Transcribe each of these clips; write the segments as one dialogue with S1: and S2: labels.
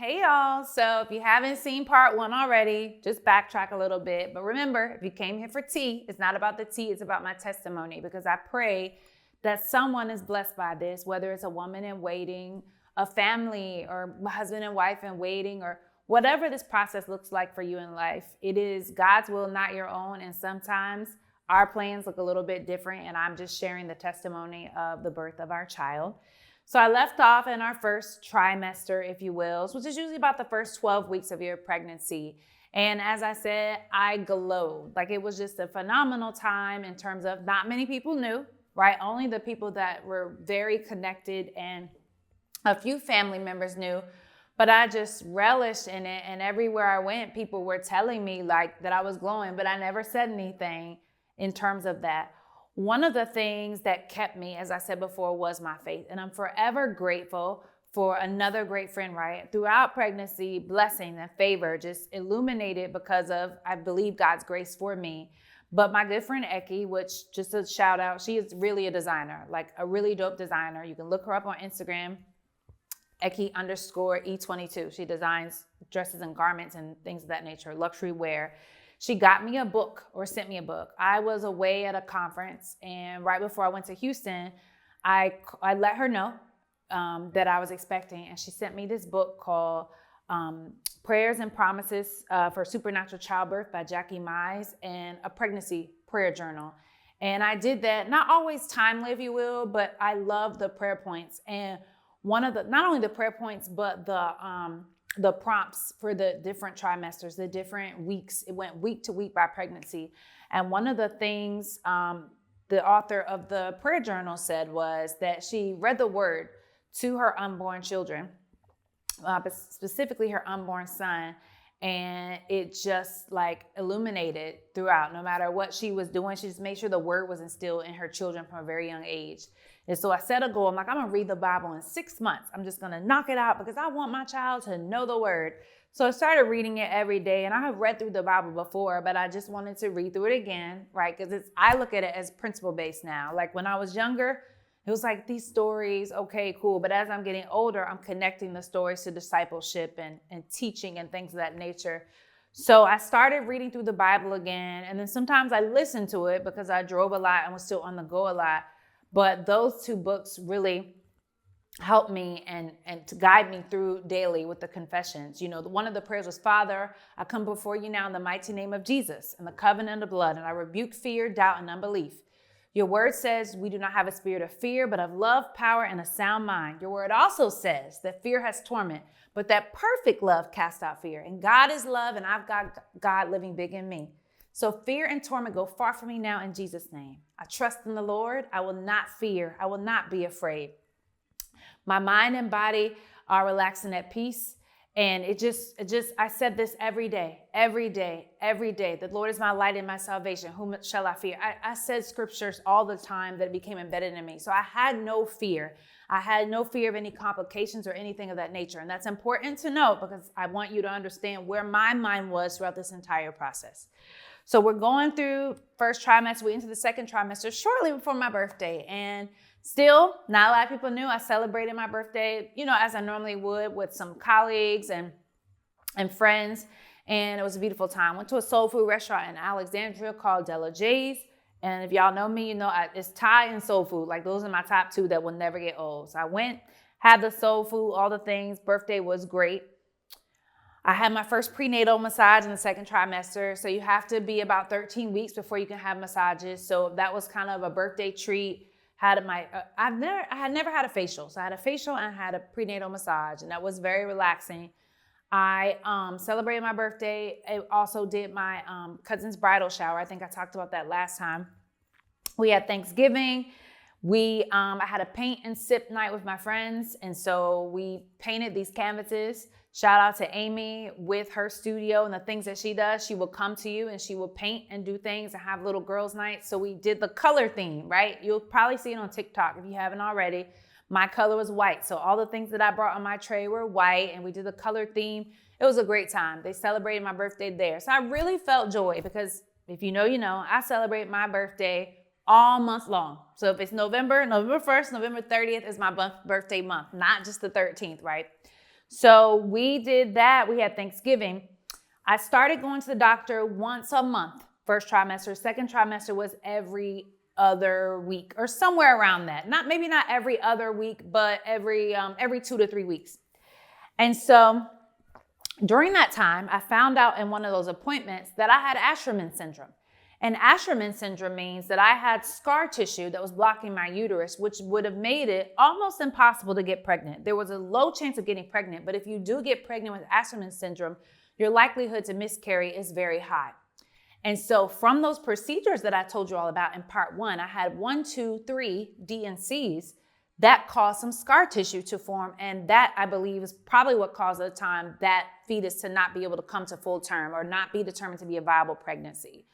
S1: Hey y'all. So if you haven't seen part 1 already, just backtrack a little bit. But remember, if you came here for tea, it's not about the tea, it's about my testimony, because I pray that someone is blessed by this, whether it's a woman in waiting, a family, or husband and wife in waiting, or whatever this process looks like for you in life. It is God's will, not your own. And sometimes our plans look a little bit different. And I'm just sharing the testimony of the birth of our child. So I left off in our first trimester, if you will, which is usually about the first 12 weeks of your pregnancy. And as I said, I glowed. Like, it was just a phenomenal time in terms of not many people knew, right? Only the people that were very connected and a few family members knew. But I just relished in it. And everywhere I went, people were telling me like that I was glowing, but I never said anything in terms of that. One of the things that kept me, as I said before, was my faith. And I'm forever grateful for another great friend, right? Throughout pregnancy, blessing and favor just illuminated because of, I believe, God's grace for me. But my good friend, Eki, which, just a shout out, she is really a designer, like a really dope designer. You can look her up on Instagram, Eki_E22. She designs dresses and garments and things of that nature, luxury wear. She got me a book, or sent me a book. I was away at a conference, and right before I went to Houston, I let her know that I was expecting, and she sent me this book called Prayers and Promises for Supernatural Childbirth by Jackie Mize, and a pregnancy prayer journal. And I did that, not always timely, if you will, but I love the prayer points. And one of the, not only the prayer points, but the prompts for the different trimesters, the different weeks. It went week to week by pregnancy. And one of the things the author of the prayer journal said was that she read the word to her unborn children, but specifically her unborn son. And it just like illuminated throughout, no matter what she was doing. She just made sure the word was instilled in her children from a very young age. And so I set a goal. I'm like, I'm going to read the Bible in 6 months. I'm just going to knock it out because I want my child to know the word. So I started reading it every day. And I have read through the Bible before, but I just wanted to read through it again, right? Because I look at it as principle-based now. Like when I was younger, it was like these stories, okay, cool. But as I'm getting older, I'm connecting the stories to discipleship and teaching and things of that nature. So I started reading through the Bible again. And then sometimes I listened to it because I drove a lot and was still on the go a lot. But those 2 books really helped me and to guide me through daily with the confessions. You know, one of the prayers was, Father, I come before you now in the mighty name of Jesus and the covenant of blood, and I rebuke fear, doubt, and unbelief. Your word says we do not have a spirit of fear, but of love, power, and a sound mind. Your word also says that fear has torment, but that perfect love casts out fear. And God is love, and I've got God living big in me. So fear and torment go far from me now in Jesus' name. I trust in the Lord. I will not fear. I will not be afraid. My mind and body are relaxed and at peace. And I said this every day. The Lord is my light and my salvation. Whom shall I fear? I said scriptures all the time that became embedded in me. So I had no fear. I had no fear of any complications or anything of that nature. And that's important to note because I want you to understand where my mind was throughout this entire process. So we're going through first trimester. We into the second trimester shortly before my birthday. And still, not a lot of people knew I celebrated my birthday, you know, as I normally would with some colleagues and friends. And it was a beautiful time. Went to a soul food restaurant in Alexandria called Della J's. And if y'all know me, you know it's Thai and soul food. Like those are my top 2 that will never get old. So I went, had the soul food, all the things. Birthday was great. I had my first prenatal massage in the second trimester. So you have to be about 13 weeks before you can have massages. So that was kind of a birthday treat. I had never had a facial. So I had a facial and I had a prenatal massage, and that was very relaxing. I celebrated my birthday. I also did my cousin's bridal shower. I think I talked about that last time. We had Thanksgiving. I had a paint and sip night with my friends. And so we painted these canvases. Shout out to Amy with her studio and the things that she does. She will come to you and she will paint and do things and have little girls' nights. So we did the color theme, right? You'll probably see it on TikTok if you haven't already. My color was white. So all the things that I brought on my tray were white, and we did the color theme. It was a great time. They celebrated my birthday there. So I really felt joy because if you know, you know, I celebrate my birthday all month long. So if it's November 1st, November 30th is my birthday month, not just the 13th, right? So we did that. We had Thanksgiving. I started going to the doctor once a month, first trimester. Second trimester was every other week or somewhere around that. Maybe not every other week, but every 2 to 3 weeks. And so during that time, I found out in one of those appointments that I had Asherman syndrome. And Asherman syndrome means that I had scar tissue that was blocking my uterus, which would have made it almost impossible to get pregnant. There was a low chance of getting pregnant, but if you do get pregnant with Asherman syndrome, your likelihood to miscarry is very high. And so from those procedures that I told you all about in part 1, I had 1, 2, 3 DNCs that caused some scar tissue to form. And that, I believe, is probably what caused at the time that fetus to not be able to come to full term or not be determined to be a viable pregnancy.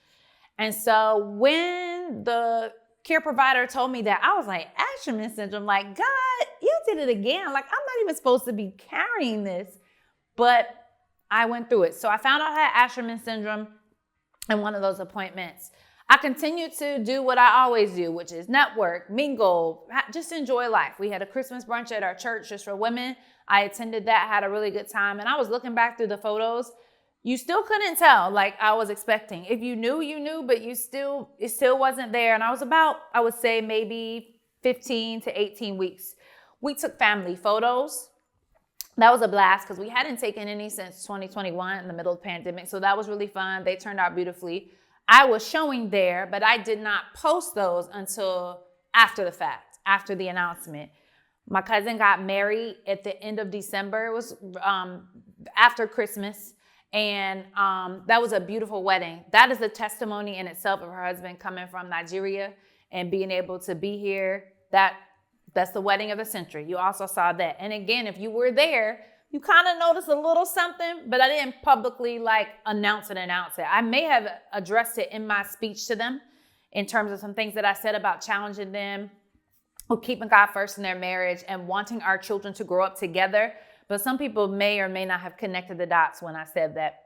S1: And so when the care provider told me that, I was like, Asherman syndrome, like, God, you did it again. Like, I'm not even supposed to be carrying this. But I went through it. So I found out I had Asherman syndrome in one of those appointments. I continued to do what I always do, which is network, mingle, just enjoy life. We had a Christmas brunch at our church just for women. I attended that, had a really good time. And I was looking back through the photos. You still couldn't tell like I was expecting. If you knew, you knew, but it still wasn't there. And I was about, I would say maybe 15 to 18 weeks. We took family photos. That was a blast because we hadn't taken any since 2021 in the middle of the pandemic. So that was really fun. They turned out beautifully. I was showing there, but I did not post those until after the fact, after the announcement. My cousin got married at the end of December. It was after Christmas. And that was a beautiful wedding. That is a testimony in itself of her husband coming from Nigeria and being able to be here. That's the wedding of the century. You also saw that. And again, if you were there, you kind of noticed a little something, but I didn't publicly announce it. I may have addressed it in my speech to them in terms of some things that I said about challenging them with keeping God first in their marriage and wanting our children to grow up together. But some people may or may not have connected the dots when I said that.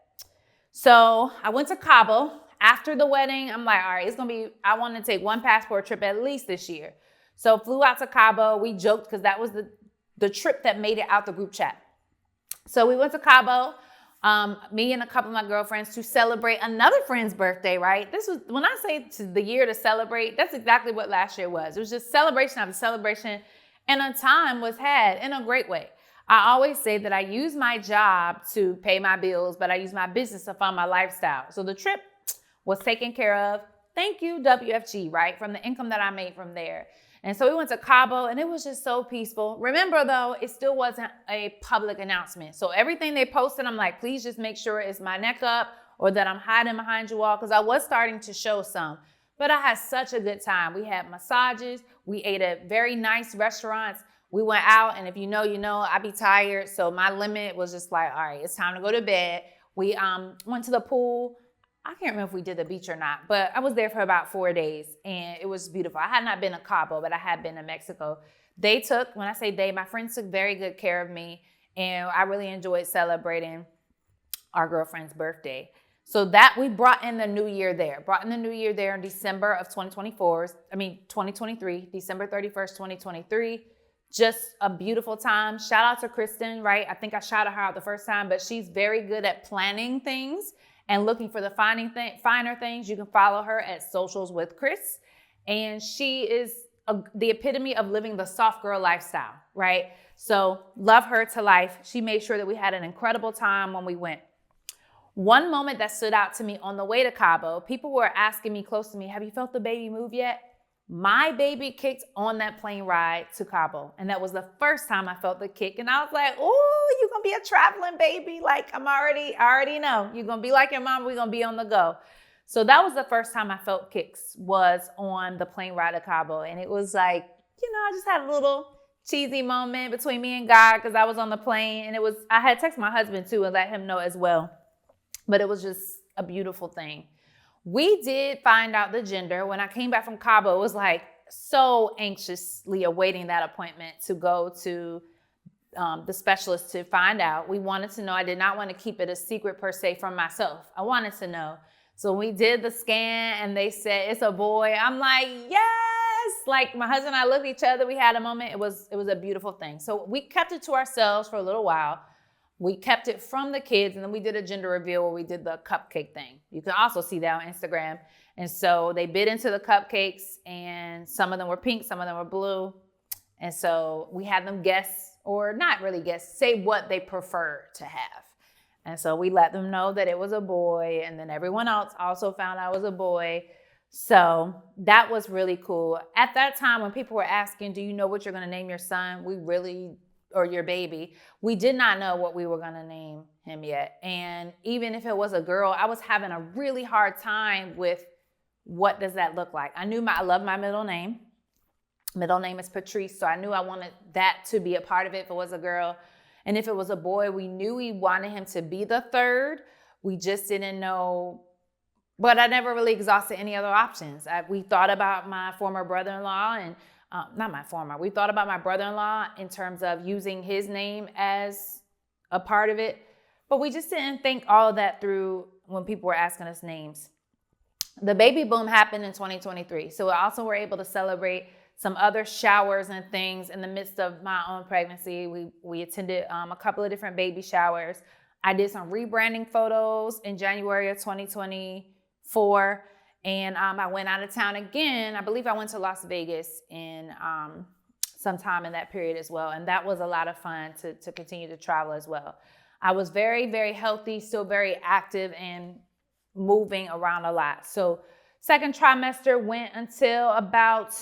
S1: So I went to Cabo. After the wedding, I'm like, all right, I want to take one passport trip at least this year. So flew out to Cabo. We joked because that was the trip that made it out the group chat. So we went to Cabo, me and a couple of my girlfriends, to celebrate another friend's birthday, right? This was, when I say to the year to celebrate, that's exactly what last year was. It was just celebration after celebration, and a time was had in a great way. I always say that I use my job to pay my bills, but I use my business to fund my lifestyle. So the trip was taken care of. Thank you, WFG, right? From the income that I made from there. And so we went to Cabo, and it was just so peaceful. Remember, though, it still wasn't a public announcement. So everything they posted, I'm like, please just make sure it's my neck up or that I'm hiding behind you all, because I was starting to show some. But I had such a good time. We had massages. We ate at very nice restaurants. We went out, and if you know, I be tired. So my limit was just like, all right, it's time to go to bed. We went to the pool. I can't remember if we did the beach or not, but I was there for about 4 days, and it was beautiful. I had not been to Cabo, but I had been to Mexico. When I say they, my friends took very good care of me, and I really enjoyed celebrating our girlfriend's birthday. So that we brought in the new year there. In December of 2023, December 31st, 2023. Just a beautiful time. Shout out to Kristen, right? I think I shouted her out the first time, but she's very good at planning things and looking for the finer things. You can follow her at Socials with Chris. And she is the epitome of living the soft girl lifestyle, right? So love her to life. She made sure that we had an incredible time when we went. One moment that stood out to me on the way to Cabo, people were asking me close to me, have you felt the baby move yet? My baby kicked on that plane ride to Cabo. And that was the first time I felt the kick. And I was like, oh, you're going to be a traveling baby. Like I already know. You're going to be like your mom. We're going to be on the go. So that was the first time I felt kicks, was on the plane ride to Cabo. And it was like, I just had a little cheesy moment between me and God because I was on the plane. And I had texted my husband too and let him know as well. But it was just a beautiful thing. We did find out the gender. When I came back from Cabo, it was like so anxiously awaiting that appointment to go to the specialist to find out. We wanted to know. I did not want to keep it a secret per se from myself. I wanted to know. So we did the scan and they said it's a boy. I'm like, yes. Like my husband and I looked at each other. We had a moment. It was a beautiful thing. So we kept it to ourselves for a little while. We kept it from the kids, and then we did a gender reveal where we did the cupcake thing. You can also see that on Instagram. And so they bit into the cupcakes, and some of them were pink, some of them were blue. And so we had them guess, or not really guess, say what they prefer to have. And so we let them know that it was a boy, and then everyone else also found out it was a boy. So that was really cool. At that time, when people were asking, do you know what you're going to name your son? Or your baby, we did not know what we were going to name him yet. And even if it was a girl, I was having a really hard time with what does that look like. I love my middle name. Middle name is Patrice, so I knew I wanted that to be a part of it if it was a girl. And if it was a boy, we knew we wanted him to be the third. We just didn't know, but I never really exhausted any other options. We thought about my former brother-in-law and we thought about my brother-in-law in terms of using his name as a part of it, but we just didn't think all of that through when people were asking us names. The baby boom happened in 2023. So we also were able to celebrate some other showers and things in the midst of my own pregnancy. We attended a couple of different baby showers. I did some rebranding photos in January of 2024. And I went out of town again. I believe I went to Las Vegas in sometime in that period as well. And that was a lot of fun to continue to travel as well. I was very, very healthy, still very active and moving around a lot. So second trimester went until about,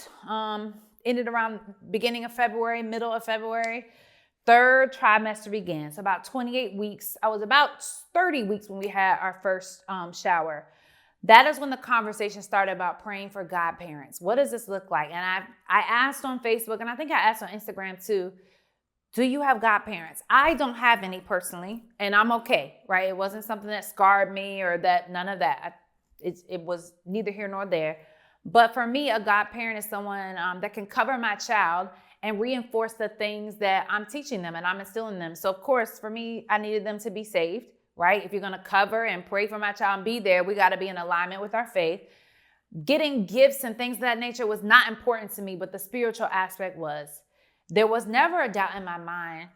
S1: ended around beginning of February, middle of February. Third trimester began. So about 28 weeks. I was about 30 weeks when we had our first shower. That is when the conversation started about praying for godparents. What does this look like? And I asked on Facebook, and I think I asked on Instagram too, do you have godparents? I don't have any personally, and I'm okay, right? It wasn't something that scarred me or that, none of that. It was neither here nor there. But for me, a godparent is someone that can cover my child and reinforce the things that I'm teaching them and I'm instilling them. So of course, for me, I needed them to be saved. Right? If you're going to cover and pray for my child and be there, we got to be in alignment with our faith. Getting gifts and things of that nature was not important to me, but the spiritual aspect was. There was never a doubt in my mind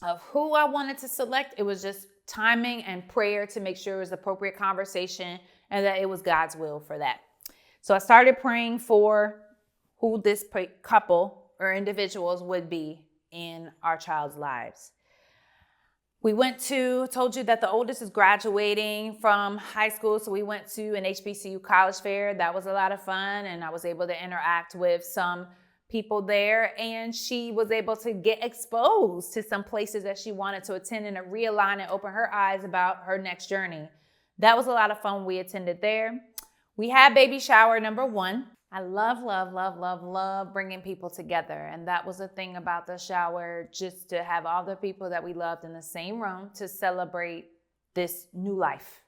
S1: of who I wanted to select. It was just timing and prayer to make sure it was appropriate conversation and that it was God's will for that. So I started praying for who this couple or individuals would be in our child's lives. We told you that the oldest is graduating from high school. So we went to an HBCU college fair. That was a lot of fun. And I was able to interact with some people there. And she was able to get exposed to some places that she wanted to attend and to realign and open her eyes about her next journey. That was a lot of fun. We attended there. We had baby shower number 1. I love bringing people together. And that was the thing about the shower, just to have all the people that we loved in the same room to celebrate this new life.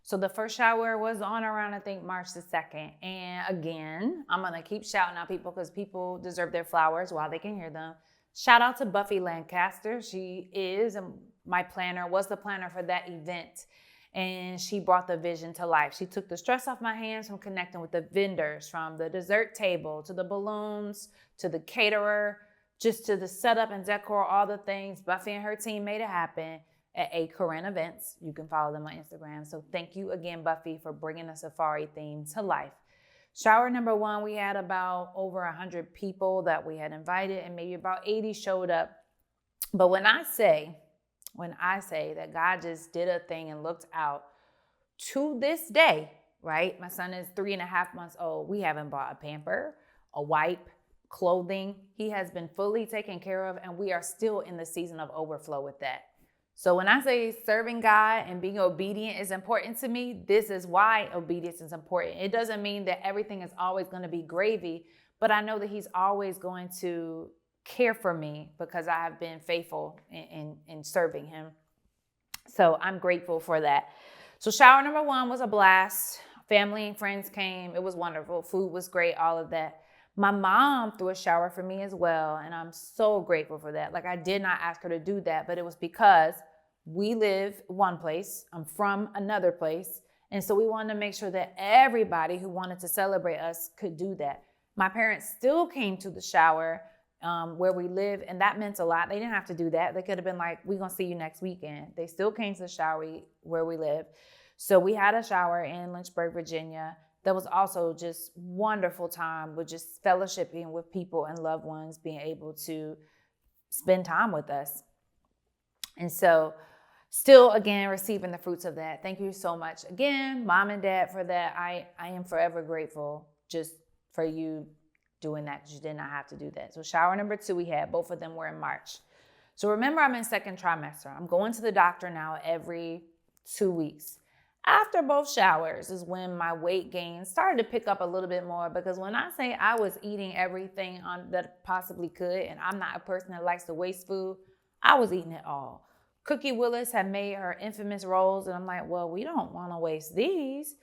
S1: So the first shower was on around, I think, March the 2nd. And again, I'm going to keep shouting out people because people deserve their flowers while they can hear them. Shout out to Buffy Lancaster. She is was the planner for that event. And she brought the vision to life. She took the stress off my hands from connecting with the vendors, from the dessert table to the balloons, to the caterer, just to the setup and decor, all the things. Buffy and her team made it happen at A. Corinne Events. You can follow them on Instagram. So thank you again, Buffy, for bringing the safari theme to life. Shower number 1, we had about over 100 people that we had invited, and maybe about 80 showed up. But when I say that God just did a thing and looked out, to this day, right? My son is 3.5 months old. We haven't bought a pamper, a wipe, clothing. He has been fully taken care of, and we are still in the season of overflow with that. So when I say serving God and being obedient is important to me, this is why obedience is important. It doesn't mean that everything is always going to be gravy, but I know that He's always going to care for me because I have been faithful in serving Him. So I'm grateful for that. So shower number 1 was a blast. Family and friends came. It was wonderful. Food was great, all of that. My mom threw a shower for me as well, and I'm so grateful for that. Like, I did not ask her to do that, but it was because we live one place. I'm from another place. And so we wanted to make sure that everybody who wanted to celebrate us could do that. My parents still came to the shower where we live. And that meant a lot. They didn't have to do that. They could have been like, we're going to see you next weekend. They still came to the shower where we live. So we had a shower in Lynchburg, Virginia. That was also just wonderful time with just fellowshipping with people and loved ones, being able to spend time with us. And so still, again, receiving the fruits of that. Thank you so much again, Mom and Dad, for that. I am forever grateful just for you doing that. You did not have to do that. So shower number 2 we had, both of them were in March. So remember, I'm in second trimester. I'm going to the doctor now every 2 weeks. After both showers is when my weight gain started to pick up a little bit more, because when I say I was eating everything that possibly could, and I'm not a person that likes to waste food, I was eating it all. Cookie Willis had made her infamous rolls, and I'm like, well, we don't want to waste these.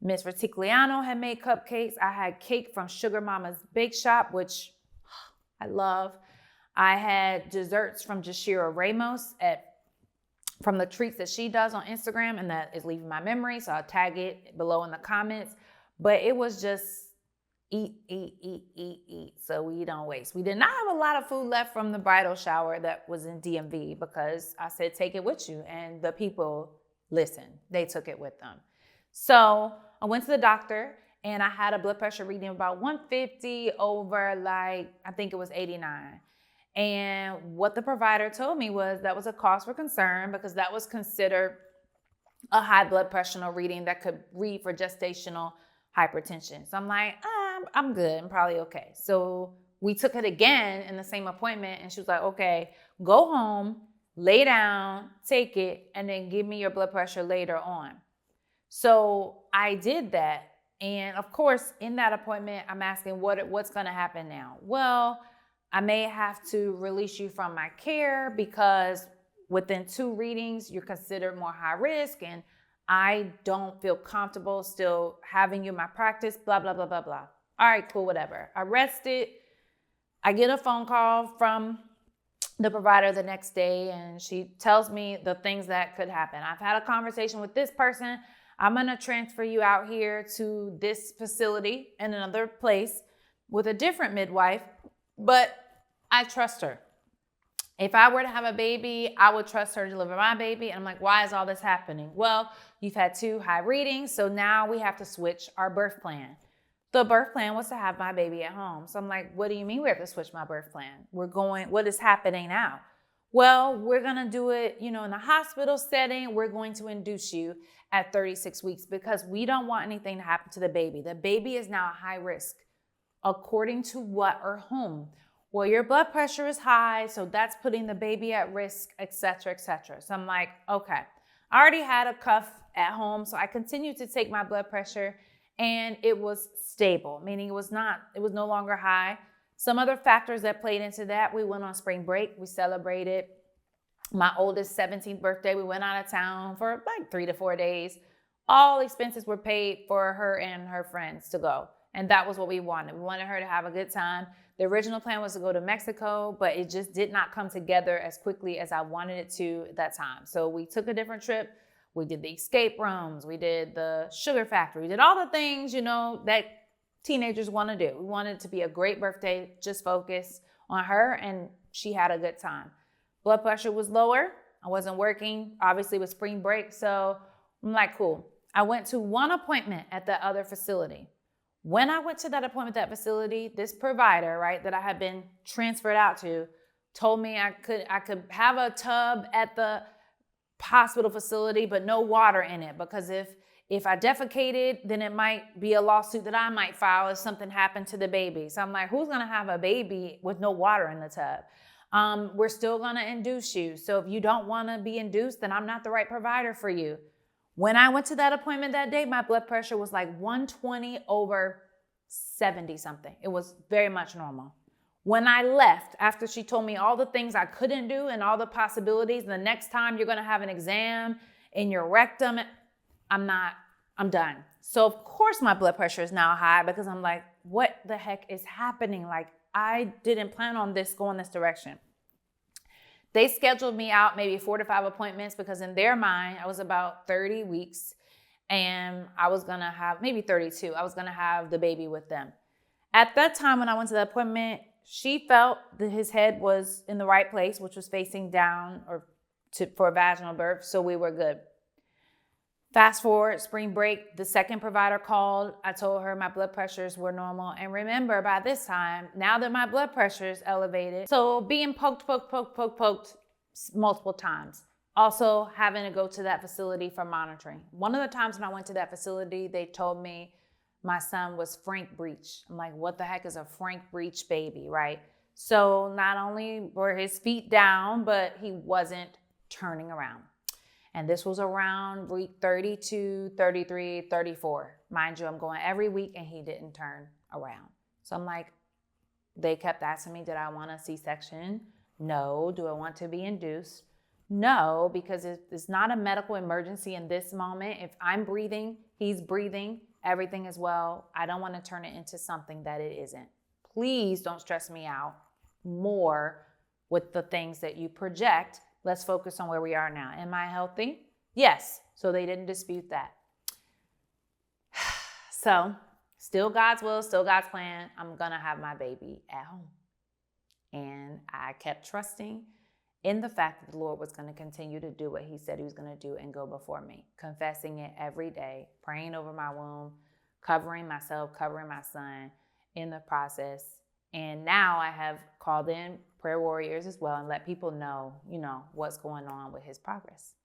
S1: Miss Retigliano had made cupcakes. I had cake from Sugar Mama's Bake Shop, which I love. I had desserts from Jashira Ramos from the treats that she does on Instagram, and that is leaving my memory, so I'll tag it below in the comments. But it was just eat, so we don't waste. We did not have a lot of food left from the bridal shower that was in DMV, because I said, take it with you. And the people listened. They took it with them. So I went to the doctor, and I had a blood pressure reading of about 150 over, I think it was 89. And what the provider told me was that was a cause for concern, because that was considered a high blood pressure reading that could read for gestational hypertension. So I'm like, I'm good. I'm probably okay. So we took it again in the same appointment, and she was like, okay, go home, lay down, take it, and then give me your blood pressure later on. So I did that. And of course, in that appointment, I'm asking what's going to happen now? Well, I may have to release you from my care, because within 2 readings, you're considered more high risk, and I don't feel comfortable still having you in my practice, blah, blah, blah, blah, blah. All right, cool, whatever. I rested. I get a phone call from the provider the next day, and she tells me the things that could happen. I've had a conversation with this person. I'm going to transfer you out here to this facility in another place with a different midwife, but I trust her. If I were to have a baby, I would trust her to deliver my baby. And I'm like, why is all this happening? Well, you've had 2 high readings, so now we have to switch our birth plan. The birth plan was to have my baby at home. So I'm like, what do you mean we have to switch my birth plan? What is happening now? Well, we're going to do it, in the hospital setting. We're going to induce you at 36 weeks, because we don't want anything to happen to the baby. The baby is now high risk. According to what or whom? Well, your blood pressure is high, so that's putting the baby at risk, et cetera, et cetera. So I'm like, okay. I already had a cuff at home, so I continued to take my blood pressure, and it was stable, meaning it was no longer high. Some other factors that played into that: we went on spring break. We celebrated my oldest 17th birthday. We went out of town for 3 to 4 days. All expenses were paid for her and her friends to go. And that was what we wanted. We wanted her to have a good time. The original plan was to go to Mexico, but it just did not come together as quickly as I wanted it to at that time. So we took a different trip. We did the escape rooms. We did the sugar factory. We did all the things, that teenagers want to do. We wanted it to be a great birthday, just focus on her, and she had a good time. Blood pressure was lower. I wasn't working, obviously, with spring break. So I'm like, cool. I went to one appointment at the other facility. When I went to that appointment at that facility, this provider, right, that I had been transferred out to, told me I could have a tub at the hospital facility, but no water in it, because if I defecated, then it might be a lawsuit that I might file if something happened to the baby. So I'm like, who's going to have a baby with no water in the tub? We're still going to induce you. So if you don't want to be induced, then I'm not the right provider for you. When I went to that appointment that day, my blood pressure was 120 over 70 something. It was very much normal. When I left, after she told me all the things I couldn't do and all the possibilities, the next time you're going to have an exam in your rectum, I'm done. So of course my blood pressure is now high, because I'm like, what the heck is happening? I didn't plan on this going this direction. They scheduled me out maybe 4 to 5 appointments, because in their mind, I was about 30 weeks and I was going to have maybe 32. I was going to have the baby with them. At that time, when I went to the appointment, she felt that his head was in the right place, which was facing down for a vaginal birth. So we were good. Fast forward, spring break, the second provider called. I told her my blood pressures were normal. And remember, by this time, now that my blood pressure is elevated, so being poked multiple times. Also having to go to that facility for monitoring. One of the times when I went to that facility, they told me my son was frank breech. I'm like, what the heck is a frank breech baby, right? So not only were his feet down, but he wasn't turning around. And this was around week 32, 33, 34. Mind you, I'm going every week and he didn't turn around. So I'm like, they kept asking me, did I want a C-section? No. Do I want to be induced? No, because it's not a medical emergency in this moment. If I'm breathing, he's breathing, everything is well. I don't want to turn it into something that it isn't. Please don't stress me out more with the things that you project. Let's focus on where we are now. Am I healthy? Yes. So they didn't dispute that. So still God's will, still God's plan. I'm going to have my baby at home. And I kept trusting in the fact that the Lord was going to continue to do what he said he was going to do and go before me, confessing it every day, praying over my womb, covering myself, covering my son in the process. And now I have called in prayer warriors as well and let people know, what's going on with his progress.